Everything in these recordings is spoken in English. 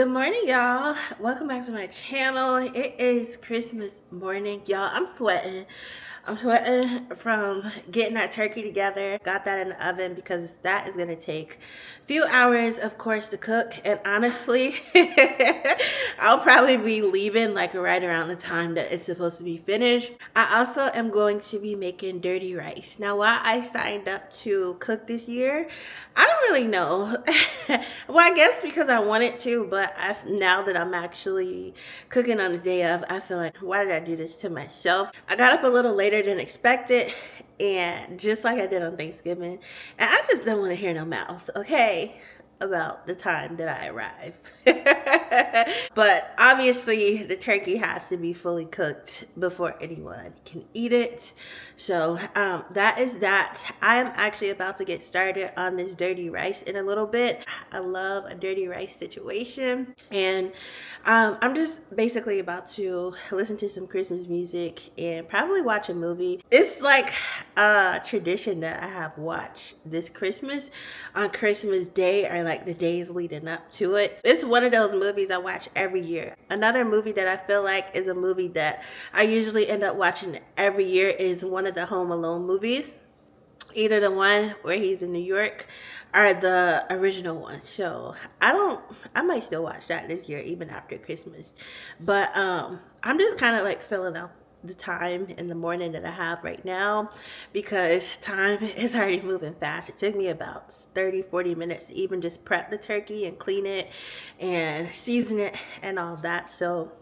Good morning, y'all. Welcome back to my channel. It is Christmas morning, y'all. I'm sweating. I'm sweating from getting that turkey together. Got that in the oven because that is gonna take a few hours, of course, to cook. And honestly, I'll probably be leaving like right around the time that it's supposed to be finished. I also am going to be making dirty rice. Now, why I signed up to cook this year, I don't really know. Well, I guess because I wanted to, but now that I'm actually cooking on the day of, I feel like, why did I do this to myself? I got up a little later than expected, and just like I did on Thanksgiving, and I just don't want to hear no mouths, okay, about the time that I arrive. But obviously, the turkey has to be fully cooked before anyone can eat it. So that is that. I am actually about to get started on this dirty rice in a little bit. I love a dirty rice situation, and I'm just basically about to listen to some Christmas music and probably watch a movie. It's like a tradition that I have watched this Christmas on Christmas Day, or like the days leading up to it. It's one of those movies I watch every year. Another movie that I feel like is a movie that I usually end up watching every year is one of the Home Alone movies. Either the one where he's in New York or the original one. So I might still watch that this year even after Christmas. But I'm just kind of like filling out the time in the morning that I have right now, because time is already moving fast. It took me about 30-40 minutes to even just prep the turkey and clean it and season it and all that. So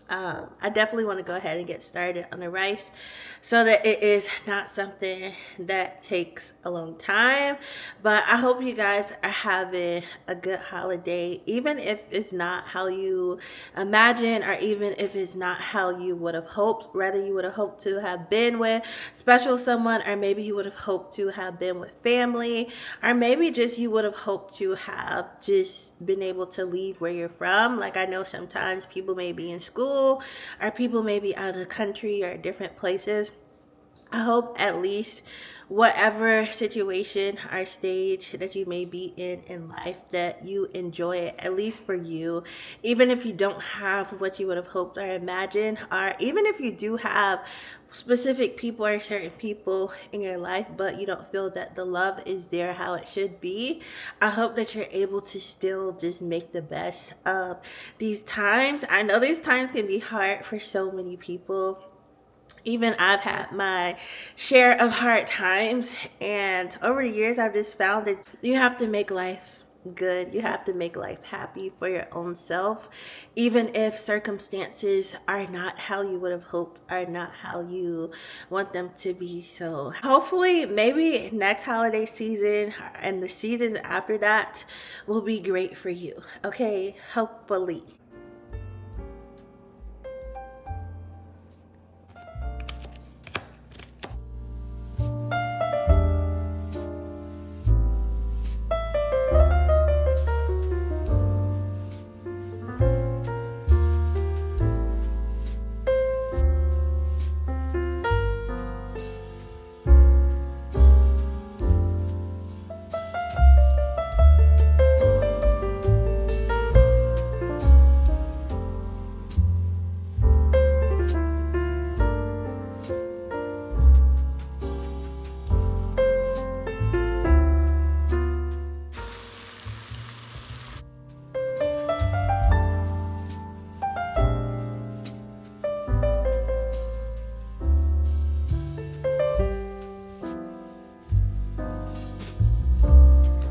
I definitely want to go ahead and get started on the rice so that it is not something that takes a long time. But I hope you guys are having a good holiday, even if it's not how you imagine, or even if it's not how you would have hoped. Rather, you would have hoped to have been with special someone, or maybe you would have hoped to have been with family, or maybe just you would have hoped to have just been able to leave where you're from. Like, I know sometimes people may be in school, or people may be out of the country or different places. I hope at least whatever situation or stage that you may be in life, that you enjoy it, at least for you, even if you don't have what you would have hoped or imagined, or even if you do have specific people or certain people in your life but you don't feel that the love is there how it should be. I hope that you're able to still just make the best of these times. I know these times can be hard for so many people. Even I've had my share of hard times, and over the years I've just found that you have to make life good. You have to make life happy for your own self, even if circumstances are not how you would have hoped, are not how you want them to be. So hopefully maybe next holiday season and the seasons after that will be great for you. Okay, hopefully.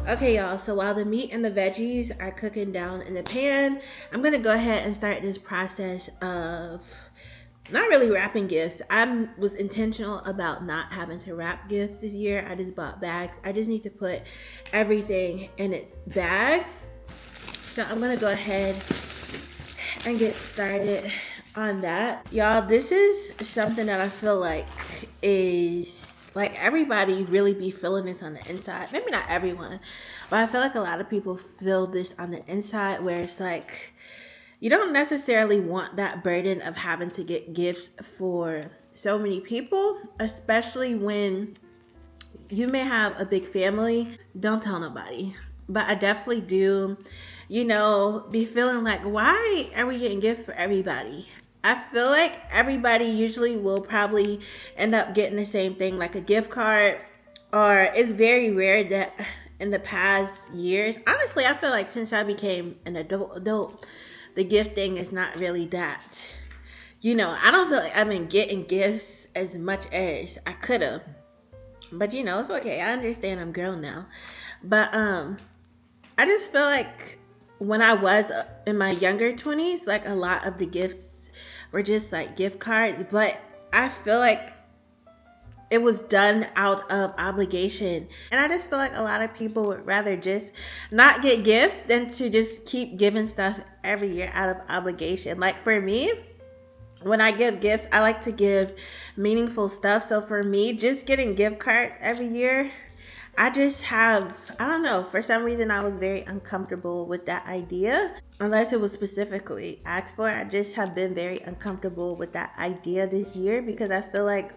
Okay, y'all, so while the meat and the veggies are cooking down in the pan, I'm gonna go ahead and start this process of not really wrapping gifts. I was intentional about not having to wrap gifts this year. I just bought bags. I just need to put everything in its bag. So I'm gonna go ahead and get started on that. Y'all, this is something that I feel like is like everybody really be feeling this on the inside. Maybe not everyone, but I feel like a lot of people feel this on the inside, where it's like you don't necessarily want that burden of having to get gifts for so many people, especially when you may have a big family. Don't tell nobody, but I definitely do be feeling like, why are we getting gifts for everybody? I feel like everybody usually will probably end up getting the same thing, like a gift card, or it's very rare that in the past years, honestly, I feel like since I became an adult, the gift thing is not really that. I don't feel like I've been getting gifts as much as I could have. But it's okay. I understand I'm grown now. But I just feel like when I was in my younger 20s, like a lot of the gifts were just like gift cards, but I feel like it was done out of obligation. And I just feel like a lot of people would rather just not get gifts than to just keep giving stuff every year out of obligation. Like for me, when I give gifts, I like to give meaningful stuff. So for me, just getting gift cards every year, I don't know, for some reason I was very uncomfortable with that idea. Unless it was specifically asked for, I just have been very uncomfortable with that idea this year because I feel like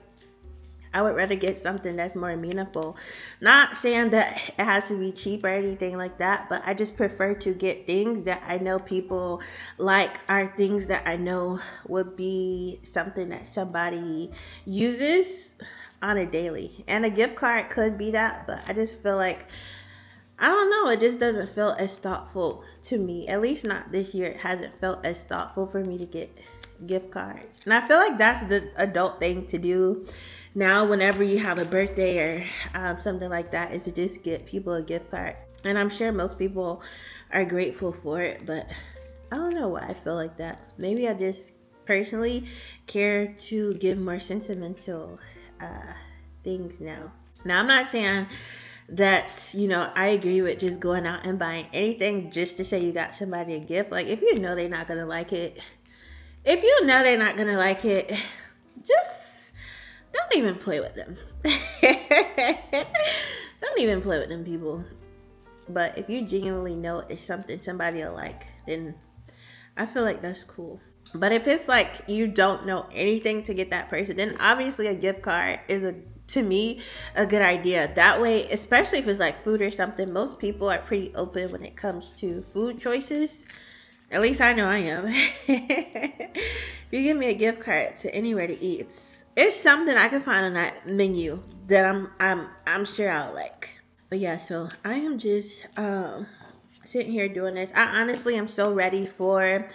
I would rather get something that's more meaningful. Not saying that it has to be cheap or anything like that, but I just prefer to get things that I know people like, are things that I know would be something that somebody uses on a daily. And a gift card could be that, but I just feel like, I don't know, it just doesn't feel as thoughtful to me. At least not this year. It hasn't felt as thoughtful for me to get gift cards. And I feel like that's the adult thing to do now whenever you have a birthday or something like that, is to just get people a gift card. And I'm sure most people are grateful for it, but I don't know why I feel like that. Maybe I just personally care to give more sentimental things now. Now, I'm not saying that, I agree with just going out and buying anything just to say you got somebody a gift. Like, if you know they're not going to like it, just don't even play with them. Don't even play with them, people. But if you genuinely know it's something somebody will like, then I feel like that's cool. But if it's like you don't know anything to get that person, then obviously a gift card is to me a good idea. That way, especially if it's like food or something, most people are pretty open when it comes to food choices. At least I know I am. If you give me a gift card to anywhere to eat, it's something I can find on that menu that I'm sure I'll like. But yeah, so I am just sitting here doing this. I honestly am so ready for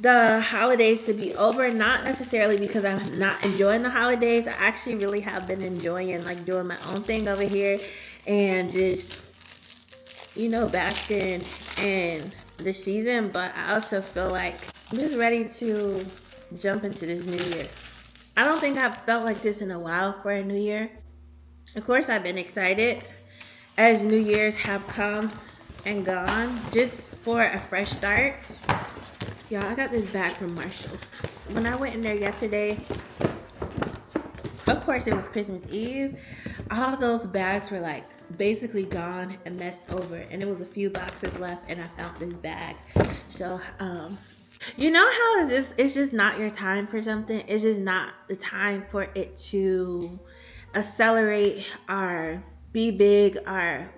the holidays to be over. Not necessarily because I'm not enjoying the holidays. I actually really have been enjoying like doing my own thing over here and just basking in the season. But I also feel like I'm just ready to jump into this new year. I don't think I've felt like this in a while for a new year. Of course, I've been excited as New Year's have come and gone, just for a fresh start. Y'all, I got this bag from Marshall's. When I went in there yesterday, of course it was Christmas Eve, all those bags were like basically gone and messed over, and there was a few boxes left, and I found this bag. So how it's just not your time for something. It's just not the time for it to accelerate or be big, or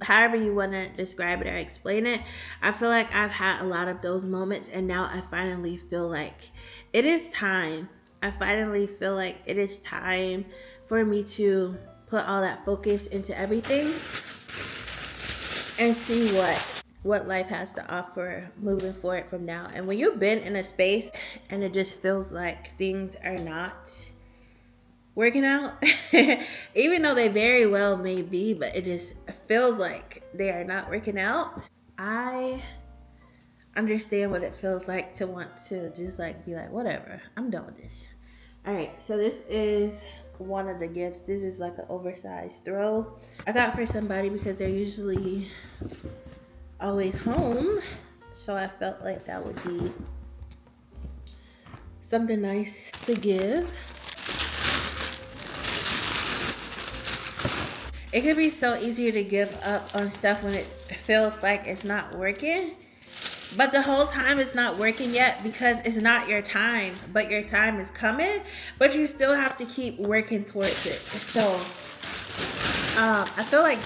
however you want to describe it or explain it. I feel like I've had a lot of those moments, and now I finally feel like it is time. I finally feel like it is time for me to put all that focus into everything and see what life has to offer moving forward from now. And when you've been in a space and it just feels like things are not working out, even though they very well may be, but it just feels like they are not working out, I understand what it feels like to want to just like be like, whatever, I'm done with this. All right, so this is one of the gifts. This is like an oversized throw I got for somebody because they're usually always home, so I felt like that would be something nice to give. It could be so easy to give up on stuff when it feels like it's not working, but the whole time it's not working yet because it's not your time, but your time is coming, but you still have to keep working towards it. So I feel like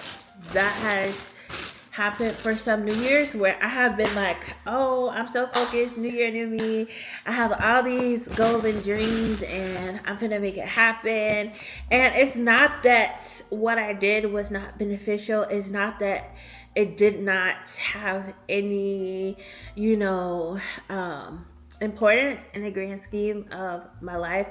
that has happened for some New Year's where I have been like, oh, I'm so focused, New Year, new me. I have all these goals and dreams and I'm gonna make it happen. And it's not that what I did was not beneficial. It's not that it did not have any, you know, importance in the grand scheme of my life,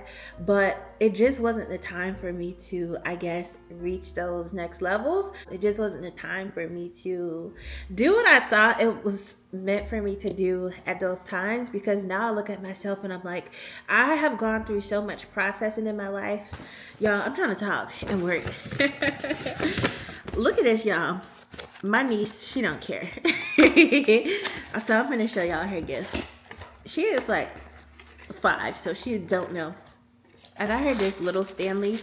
but it just wasn't the time for me to, I guess, reach those next levels. It just wasn't the time for me to do what I thought it was meant for me to do at those times, because now I look at myself and I'm like, I have gone through so much processing in my life. Y'all, I'm trying to talk and work. Look at this, y'all. My niece, she don't care. So I'm gonna show y'all her gift. She is like 5, so she don't know. I got her this little Stanley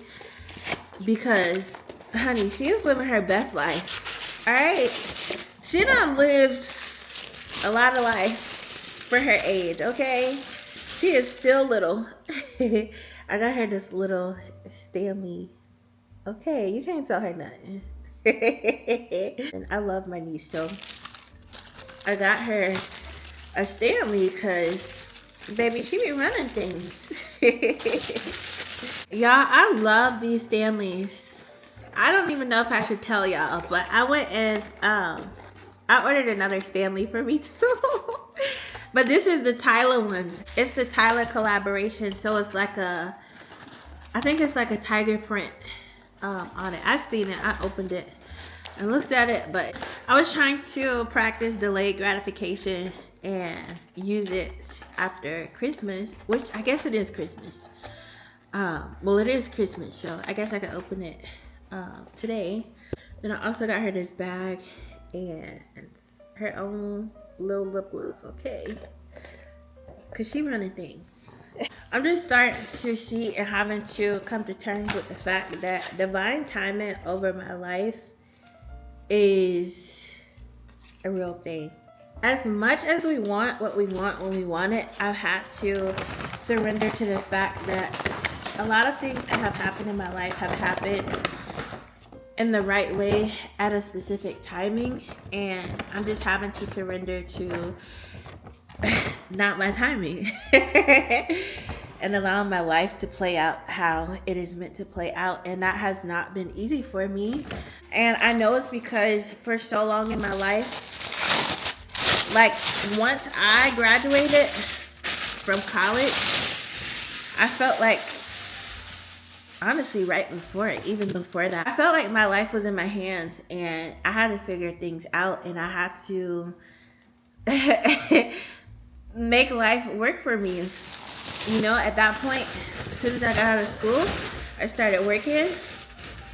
because, honey, she is living her best life. All right, she done lived a lot of life for her age. Okay, she is still little. I got her this little Stanley. Okay, you can't tell her nothing. And I love my niece, so I got her a Stanley because, baby, she be running things. Y'all, I love these Stanleys. I don't even know if I should tell y'all, but I went and I ordered another Stanley for me too. But this is the Tyler one. It's the Tyler collaboration, so it's like a, I think it's like a tiger print on it. I've seen it. I opened it and looked at it, but I was trying to practice delayed gratification and use it after Christmas, which I guess it is Christmas. Well, it is Christmas, so I guess I could open it today. Then I also got her this bag and her own little lip gloss, okay? Cause she running things. I'm just starting to see and having to come to terms with the fact that divine timing over my life is a real thing. As much as we want what we want when we want it, I've had to surrender to the fact that a lot of things that have happened in my life have happened in the right way at a specific timing, and I'm just having to surrender to not my timing and allowing my life to play out how it is meant to play out. And that has not been easy for me, and I know it's because for so long in my life, like once I graduated from college, I felt like, honestly, right before it, even before that, I felt like my life was in my hands and I had to figure things out, and I had to make life work for me. You know, at that point, as soon as I got out of school, I started working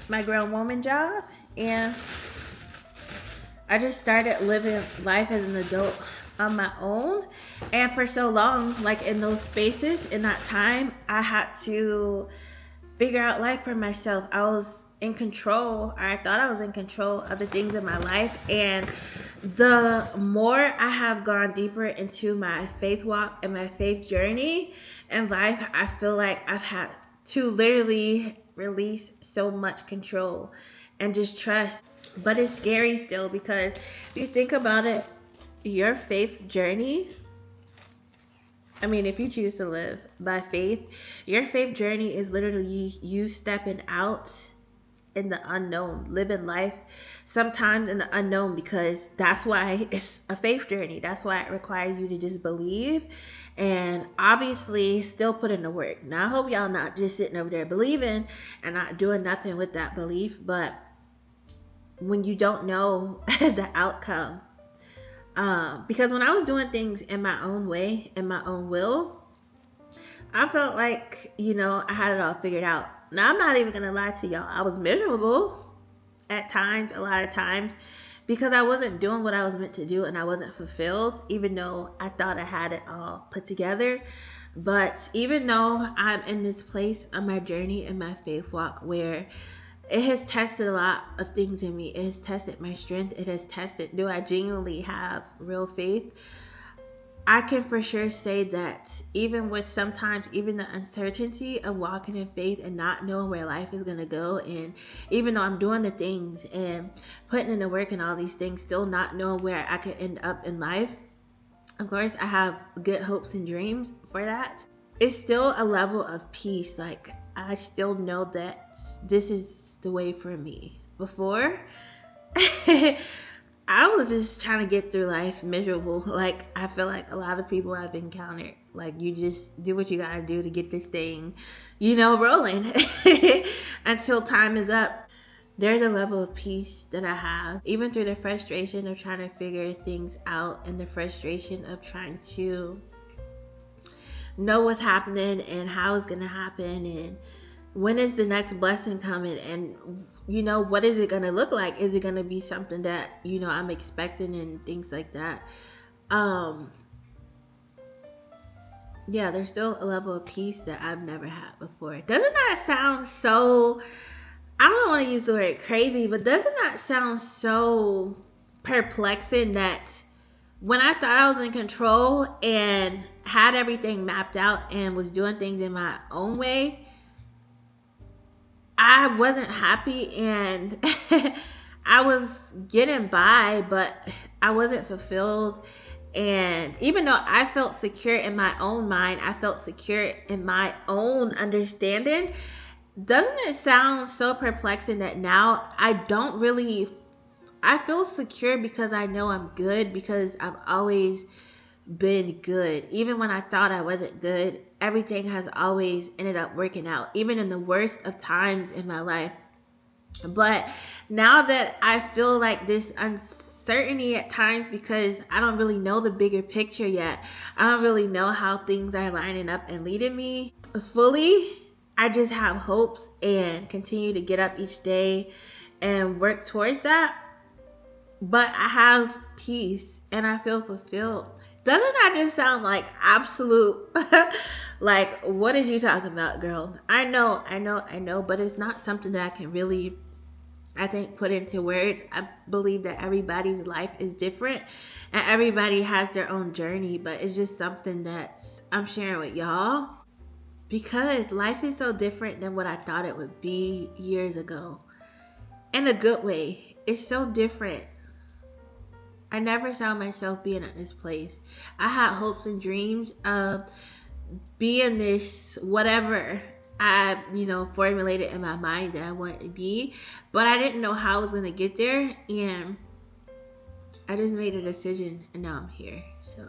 my grown woman job, and I just started living life as an adult on my own. And for so long, like in those spaces, in that time, I had to figure out life for myself. I was in control, or I thought I was in control of the things in my life. And the more I have gone deeper into my faith walk and my faith journey in life, I feel like I've had to literally release so much control and just trust. But it's scary still, because if you think about it, your faith journey, I mean, if you choose to live by faith, your faith journey is literally you stepping out in the unknown, living life sometimes in the unknown, because that's why it's a faith journey. That's why it requires you to just believe and obviously still put in the work. Now, I hope y'all not just sitting over there believing and not doing nothing with that belief, but when you don't know the outcome. Because when I was doing things in my own way, in my own will, I felt like, you know, I had it all figured out. Now, I'm not even going to lie to y'all. I was miserable at times, a lot of times, because I wasn't doing what I was meant to do and I wasn't fulfilled, even though I thought I had it all put together. But even though I'm in this place on my journey in my faith walk where it has tested a lot of things in me. It has tested my strength. It has tested, do I genuinely have real faith? I can for sure say that even with sometimes even the uncertainty of walking in faith and not knowing where life is gonna go, and even though I'm doing the things and putting in the work and all these things, still not knowing where I could end up in life. Of course, I have good hopes and dreams for that. It's still a level of peace. Like, I still know that this is the way for me. Before, I was just trying to get through life miserable. Like, I feel like a lot of people I've encountered. Like, you just do what you gotta do to get this thing, rolling until time is up. There's a level of peace that I have, even through the frustration of trying to figure things out and the frustration of trying to know what's happening and how it's going to happen and when is the next blessing coming, and what is it going to look like? Is it going to be something that I'm expecting and things like that? Yeah, there's still a level of peace that I've never had before. Doesn't that sound so, I don't want to use the word crazy, but doesn't that sound so perplexing that when I thought I was in control and had everything mapped out and was doing things in my own way, I wasn't happy and I was getting by, but I wasn't fulfilled. And even though I felt secure in my own mind, I felt secure in my own understanding. Doesn't it sound so perplexing that now I feel secure because I know I'm good, because I've always been good. Even when I thought I wasn't good, everything has always ended up working out, even in the worst of times in my life. But now that I feel like this uncertainty at times because I don't really know the bigger picture yet, I don't really know how things are lining up and leading me fully. I just have hopes and continue to get up each day and work towards that. But I have peace and I feel fulfilled. Doesn't that just sound like absolute like, what is you talking about, girl? I know, but it's not something that I can really, I think, put into words. I believe that everybody's life is different and everybody has their own journey, but it's just something that I'm sharing with y'all because life is so different than what I thought it would be years ago. In a good way. It's so different. I never saw myself being at this place. I had hopes and dreams of being this whatever I, formulated in my mind that I wanted to be, but I didn't know how I was gonna get there, and I just made a decision, and now I'm here. So,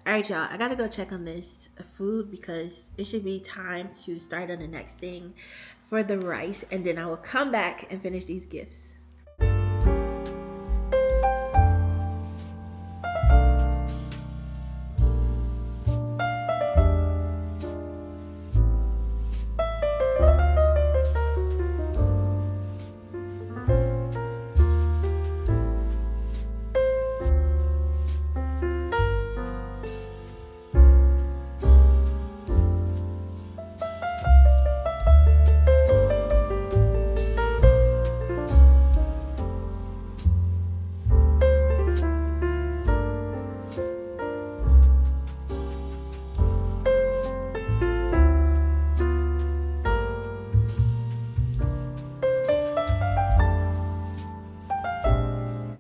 all right, y'all, I gotta go check on this food because it should be time to start on the next thing for the rice, and then I will come back and finish these gifts.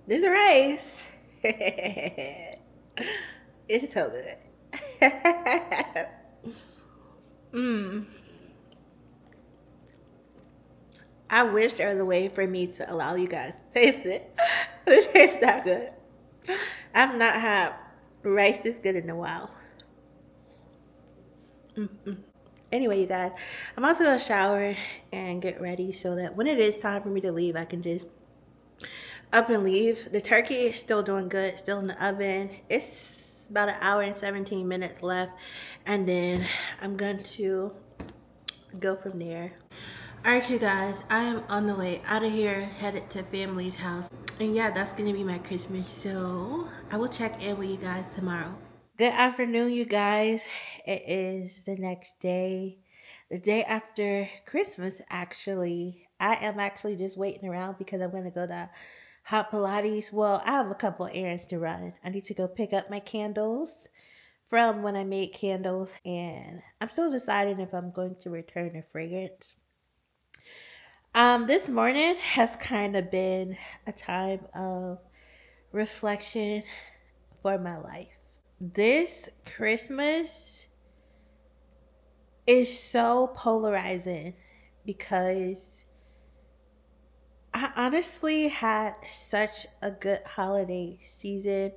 This rice, it's so good. mm. I wish there was a way for me to allow you guys to taste it. It tastes that good. I've not had rice this good in a while. Mm-mm. Anyway, you guys, I'm about to go shower and get ready so that when it is time for me to leave, I can just up and leave. The turkey is still doing good, still in the oven. It's about an hour and 17 minutes left, and then I'm going to go from there. All right, you guys, I am on the way out of here, headed to family's house, and yeah, that's gonna be my Christmas, so I will check in with you guys tomorrow. Good afternoon, you guys. It is the next day, the day after Christmas, actually. I am actually just waiting around because I'm going to go to Hot Pilates. Well, I have a couple errands to run. I need to go pick up my candles from when I made candles, and I'm still deciding if I'm going to return a fragrance. This morning has kind of been a time of reflection for my life. This Christmas is so polarizing because I honestly had such a good holiday season.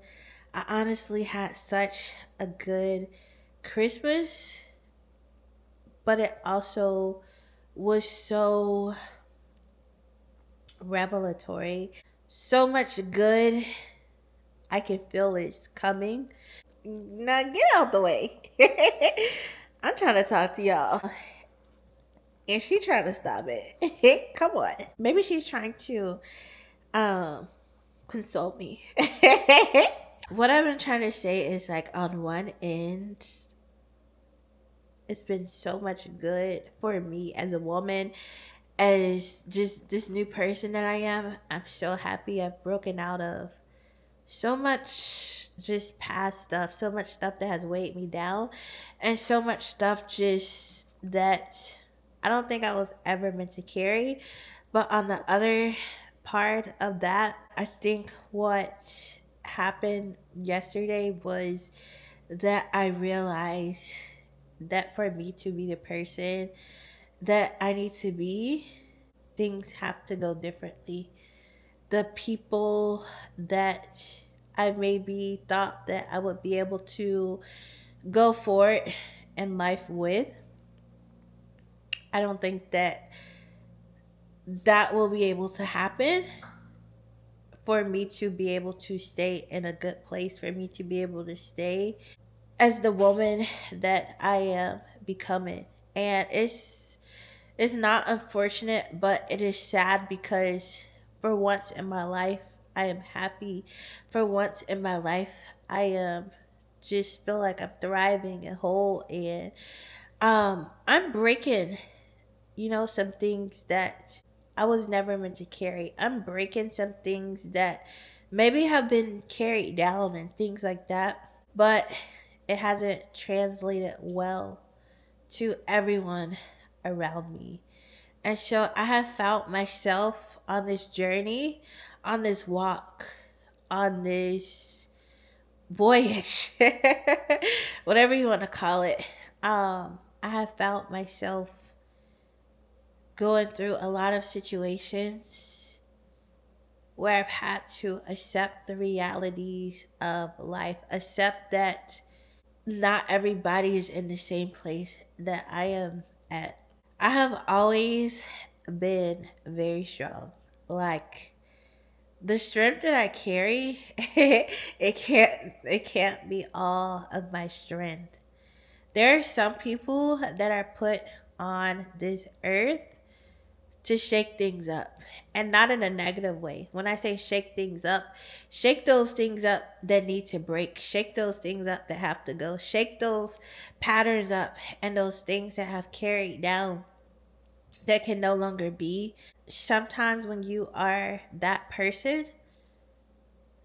I honestly had such a good Christmas, but it also was so revelatory. So much good. I can feel it's coming. Now get out the way. I'm trying to talk to y'all. And she trying to stop it. Come on. Maybe she's trying to um consult me. What I've been trying to say is like on one end, it's been so much good for me as a woman, as just this new person that I am. I'm so happy I've broken out of so much just past stuff, so much stuff that has weighed me down, and so much stuff just that I don't think I was ever meant to carry. But on the other part of that, I think what happened yesterday was that I realized that for me to be the person that I need to be, things have to go differently. The people that I maybe thought that I would be able to go for it in life with, I don't think that that will be able to happen for me to be able to stay in a good place, for me to be able to stay as the woman that I am becoming. And it's not unfortunate, but it is sad because for once in my life, I am happy. For once in my life, I am just feel like I'm thriving and whole, and I'm breaking, some things that I was never meant to carry. I'm breaking some things that maybe have been carried down and things like that, but it hasn't translated well to everyone around me. And so I have found myself on this journey, on this walk, on this voyage, whatever you want to call it. I have found myself going through a lot of situations where I've had to accept the realities of life, accept that not everybody is in the same place that I am at. I have always been very strong. Like the strength that I carry, it can't be all of my strength. There are some people that are put on this earth to shake things up, and not in a negative way. When I say shake things up, shake those things up that need to break, shake those things up that have to go, shake those patterns up and those things that have carried down that can no longer be. Sometimes when you are that person,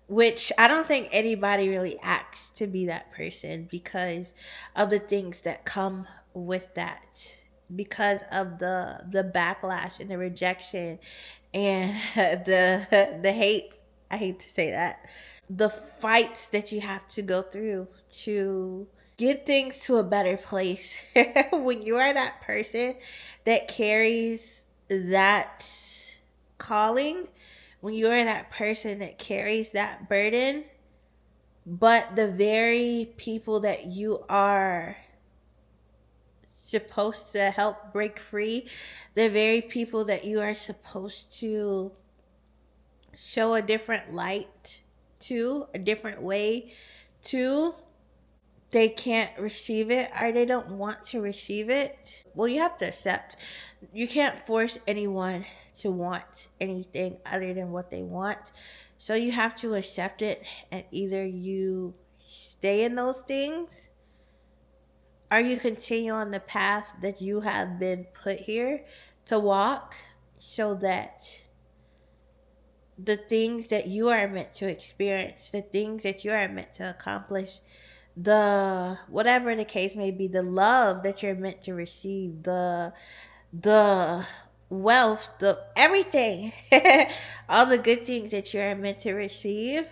which I don't think anybody really acts to be that person because of the things that come with that, because of the backlash and the rejection and the hate. I hate to say that. The fights that you have to go through to get things to a better place. When you are that person that carries that calling, when you are that person that carries that burden, but the very people that you are supposed to help break free, the very people that you are supposed to show a different light to, a different way to, they can't receive it or they don't want to receive it. Well, you have to accept. You can't force anyone to want anything other than what they want. So you have to accept it, and either you stay in those things or you continue on the path that you have been put here to walk, so that the things that you are meant to experience, the things that you are meant to accomplish, the whatever the case may be, the love that you're meant to receive, the wealth, the everything, all the good things that you're meant to receive,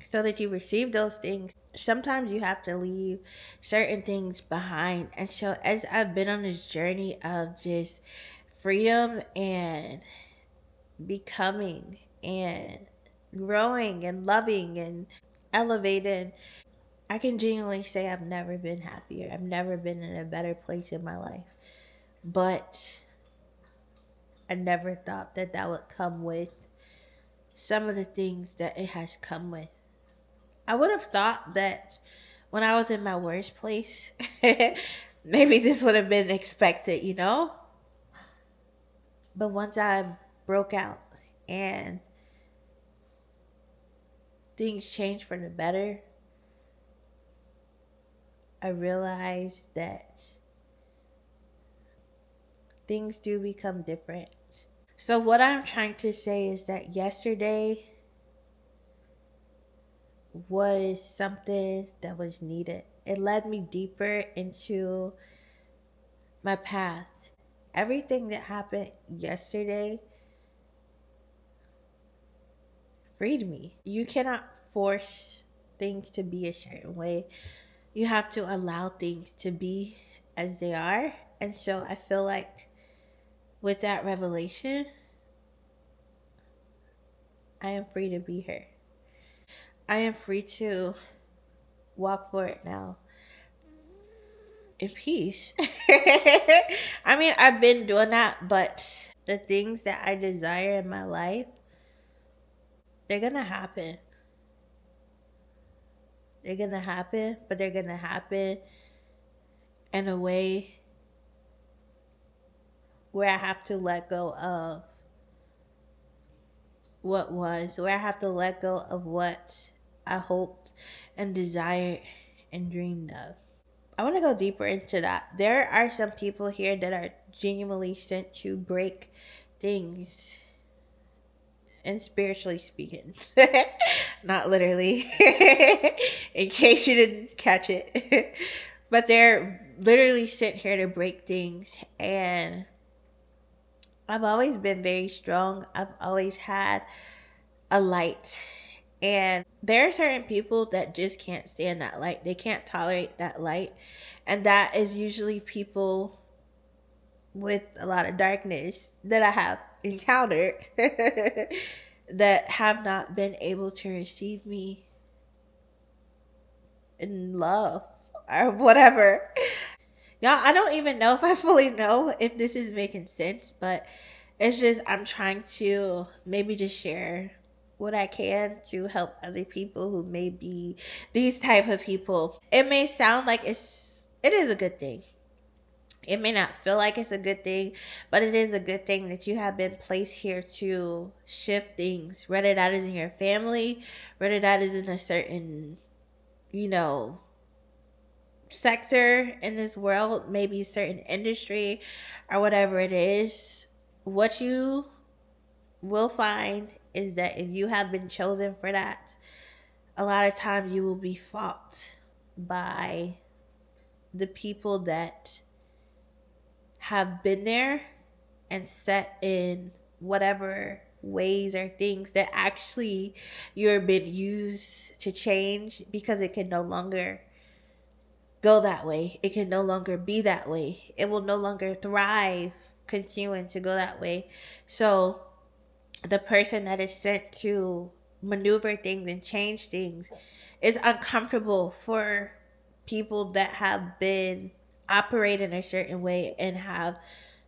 so that you receive those things, sometimes you have to leave certain things behind. And so, as I've been on this journey of just freedom and becoming and growing and loving and elevated, I can genuinely say I've never been happier. I've never been in a better place in my life. But I never thought that that would come with some of the things that it has come with. I would have thought that when I was in my worst place, maybe this would have been expected, you know? But once I broke out and things changed for the better, I realized that things do become different. So, what I'm trying to say is that yesterday was something that was needed. It led me deeper into my path. Everything that happened yesterday freed me. You cannot force things to be a certain way. You have to allow things to be as they are. And so I feel like with that revelation, I am free to be here. I am free to walk forward now in peace. I mean, I've been doing that, but the things that I desire in my life, they're gonna happen. They're gonna happen, but they're gonna happen in a way where I have to let go of what was, where I have to let go of what I hoped and desired and dreamed of. I want to go deeper into that. There are some people here that are genuinely sent to break things, and spiritually speaking, not literally, in case you didn't catch it. But they're literally sent here to break things. And I've always been very strong. I've always had a light. And there are certain people that just can't stand that light. They can't tolerate that light. And that is usually people with a lot of darkness that I have encountered that have not been able to receive me in love or whatever. Y'all, I don't even know if I fully know if this is making sense, but it's just I'm trying to maybe just share what I can to help other people who may be these type of people. It may sound like it is a good thing. It may not feel like it's a good thing, but it is a good thing that you have been placed here to shift things, whether that is in your family, whether that is in a certain, you know, sector in this world, maybe a certain industry or whatever it is. What you will find is that if you have been chosen for that, a lot of times you will be fought by the people that have been there and set in whatever ways or things that actually you're been used to change, because it can no longer go that way. It can no longer be that way. It will no longer thrive continuing to go that way. So the person that is sent to maneuver things and change things is uncomfortable for people that have been operating a certain way and have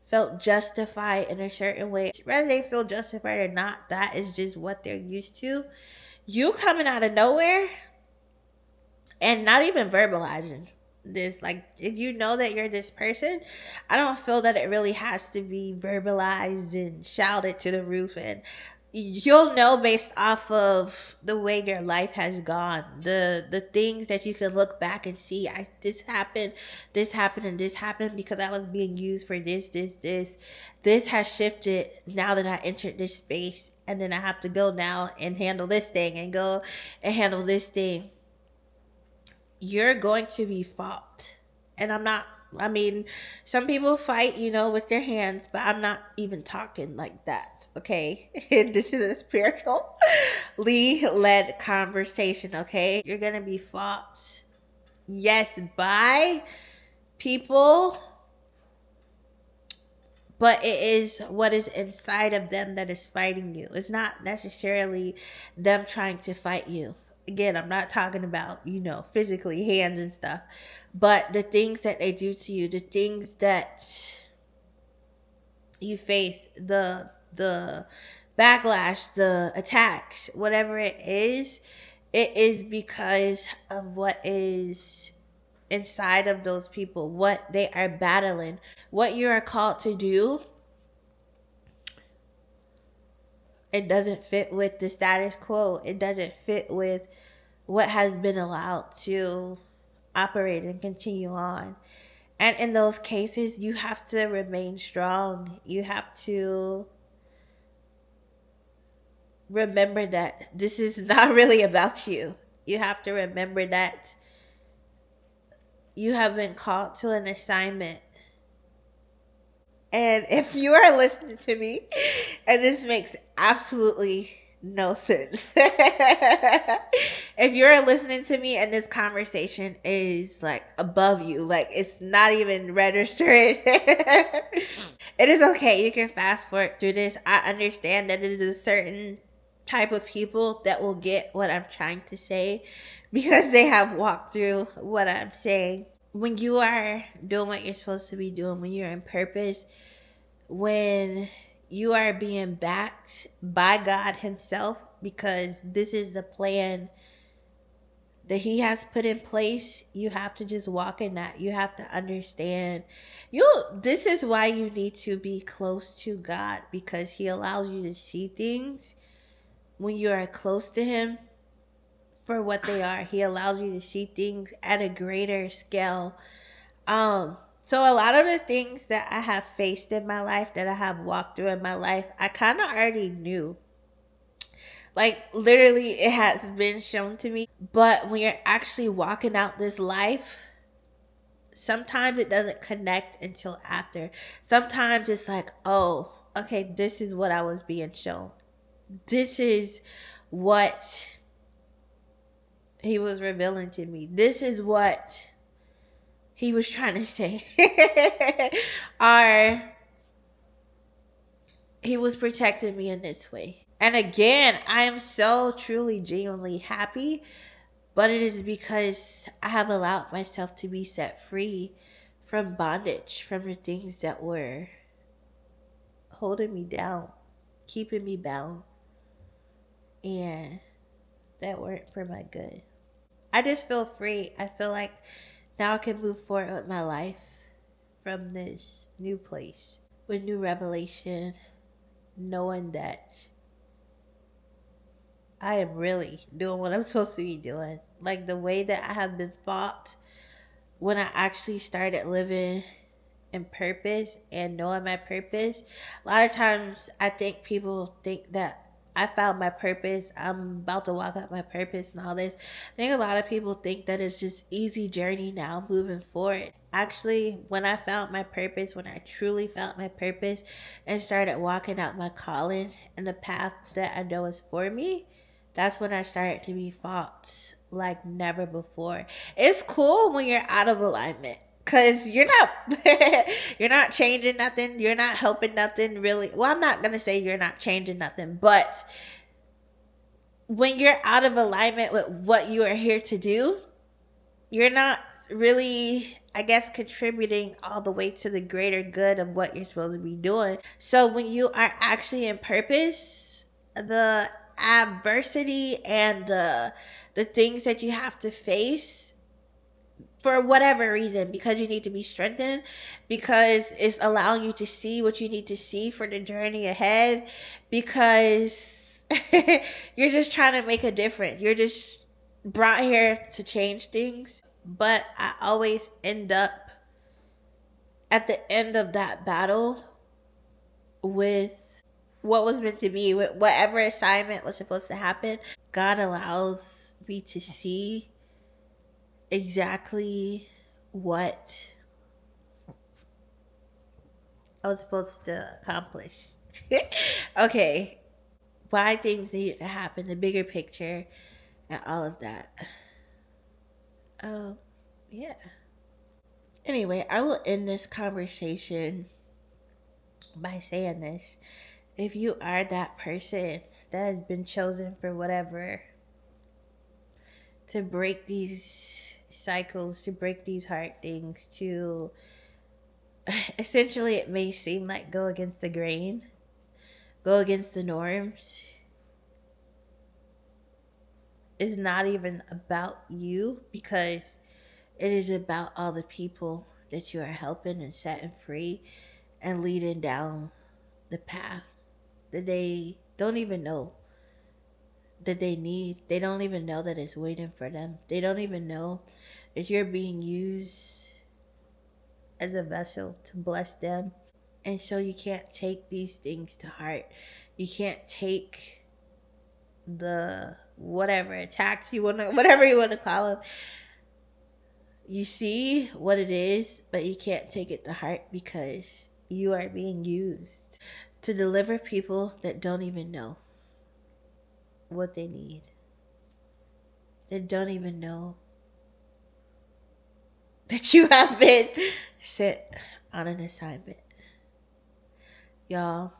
felt justified in a certain way. Whether they feel justified or not, that is just what they're used to. You coming out of nowhere and not even verbalizing this, like, if you know that you're this person, I don't feel that it really has to be verbalized and shouted to the roof. And you'll know based off of the way your life has gone, the things that you can look back and see. This happened, this happened, and this happened because I was being used for this has shifted now that I entered this space, and then I have to go now and handle this thing and go and handle this thing. you're going to be fought. And I'm not, I mean, some people fight, with their hands, but I'm not even talking like that, okay? This is a spiritually led conversation, okay? You're gonna be fought, yes, by people, but it is what is inside of them that is fighting you. It's not necessarily them trying to fight you. Again, I'm not talking about, physically hands and stuff, but the things that they do to you, the things that you face, the backlash, the attacks, whatever it is because of what is inside of those people, what they are battling, what you are called to do. It doesn't fit with the status quo. It doesn't fit with what has been allowed to operate and continue on. And in those cases, you have to remain strong. You have to remember that this is not really about you. You have to remember that you have been called to an assignment. And if you are listening to me, and this makes absolutely no sense, if you're listening to me and this conversation is like above you, like it's not even registered, it is okay. You can fast forward through this. I understand that it is a certain type of people that will get what I'm trying to say because they have walked through what I'm saying. When you are doing what you're supposed to be doing, when you're in purpose, when you are being backed by God Himself, because this is the plan that He has put in place, you have to just walk in that. You have to understand. This is why you need to be close to God, because He allows you to see things when you are close to Him for what they are. He allows you to see things at a greater scale. So a lot of the things that I have faced in my life, that I have walked through in my life, I kind of already knew. Like literally it has been shown to me. But when you're actually walking out this life, sometimes it doesn't connect until after. Sometimes it's like, oh, okay, this is what I was being shown. This is what He was revealing to me. This is what He was trying to say. Or He was protecting me in this way. And again, I am so truly, genuinely happy, but it is because I have allowed myself to be set free from bondage, from the things that were holding me down, keeping me bound, and that weren't for my good. I just feel free. I feel like now I can move forward with my life from this new place with new revelation, knowing that I am really doing what I'm supposed to be doing. Like the way that I have been fought when I actually started living in purpose and knowing my purpose. A lot of times I think people think that I found my purpose, I'm about to walk out my purpose and all this. I think a lot of people think that it's just easy journey now moving forward. Actually, when I found my purpose, when I truly found my purpose and started walking out my calling and the path that I know is for me, that's when I started to be fought like never before. It's cool when you're out of alignment, cause you're not you're not changing nothing. You're not helping nothing really. Well, I'm not gonna say you're not changing nothing, but when you're out of alignment with what you are here to do, you're not really, I guess, contributing all the way to the greater good of what you're supposed to be doing. So when you are actually in purpose, the adversity and the things that you have to face for whatever reason, because you need to be strengthened, because it's allowing you to see what you need to see for the journey ahead, because you're just trying to make a difference. You're just brought here to change things. But I always end up at the end of that battle with what was meant to be, with whatever assignment was supposed to happen. God allows me to see exactly what I was supposed to accomplish. Okay, why things needed to happen, the bigger picture, and all of that. Oh, yeah. Anyway, I will end this conversation by saying this. If you are that person that has been chosen for whatever, to break these cycles, to break these hard things, to essentially, it may seem like go against the grain, go against the norms, is not even about you, because it is about all the people that you are helping and setting free and leading down the path that they don't even know that they need. They don't even know that it's waiting for them. They don't even know that you're being used as a vessel to bless them. And so you can't take these things to heart. You can't take the whatever attacks you want to, whatever you want to call them. You see what it is, but you can't take it to heart because you are being used to deliver people that don't even know what they need, that don't even know that you have been sent on an assignment. Y'all,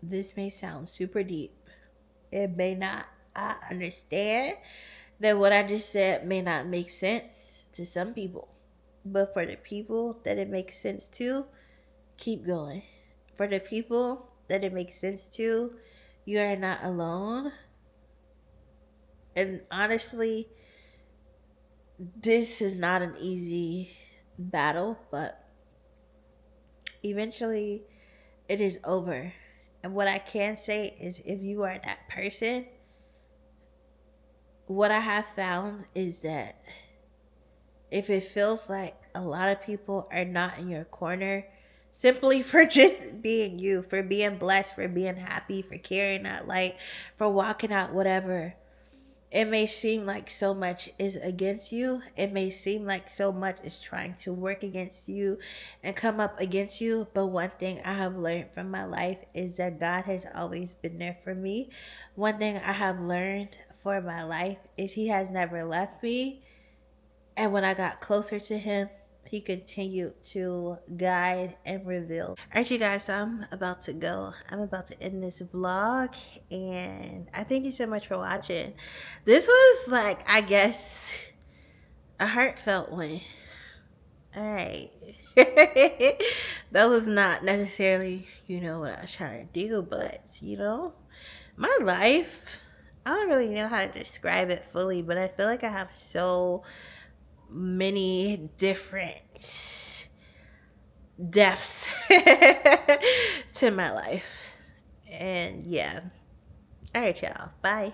this may sound super deep. It may not. I understand that what I just said may not make sense to some people. But for the people that it makes sense to, keep going. For the people that it makes sense to, you are not alone. And honestly, this is not an easy battle, but eventually it is over. And what I can say is, if you are that person, what I have found is that if it feels like a lot of people are not in your corner simply for just being you, for being blessed, for being happy, for carrying that light, for walking out whatever, it may seem like so much is against you. It may seem like so much is trying to work against you and come up against you. But one thing I have learned from my life is that God has always been there for me. One thing I have learned for my life is He has never left me. And when I got closer to Him, He continued to guide and reveal. All right, you guys, so I'm about to go. I'm about to end this vlog. And I thank you so much for watching. This was like, I guess, a heartfelt one. All right. That was not necessarily, what I was trying to do. But, my life, I don't really know how to describe it fully. But I feel like I have so many different depths to my life. And yeah. All right, y'all. Bye.